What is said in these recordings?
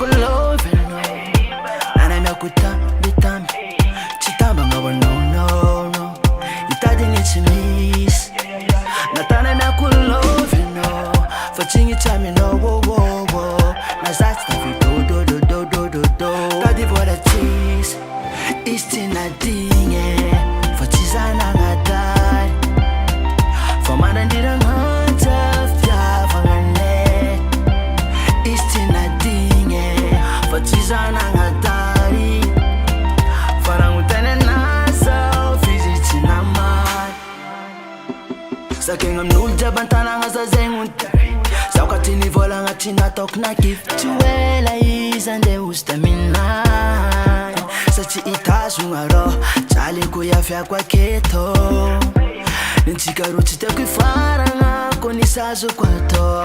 love no. Nana me kuta bitam. Chitamba ngawa no. Itadi ni chimis. Natana me love no. For chingy chami no wo. Nazat tafi do. Tadi for the cheese. Isti nadigny. For chizana ngadai. For man didn't hunt of ya for ngane. Isti nadigny. For chizana ngadai. For angutane nasa fiziti namai. Saking am nulja bantana ngaza zengunta. Saukatini vola ngatina tok na gift. Chuela izande ustamina. Sachi itazungaro. Chali kuyafya kwa keto. Ninchikaru chitakifara ngako nisazo kwa to.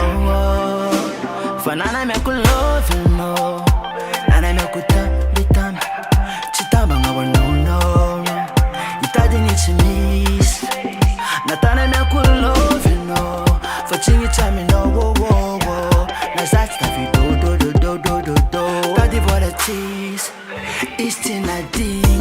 Fanana me love no. Nana me bitam. Chitamba ngawa no. Itadi ni chimis. Natana me love no. For chingy chami no wo. Nazat tafi do. Tadi for the cheese. Isti nadigny.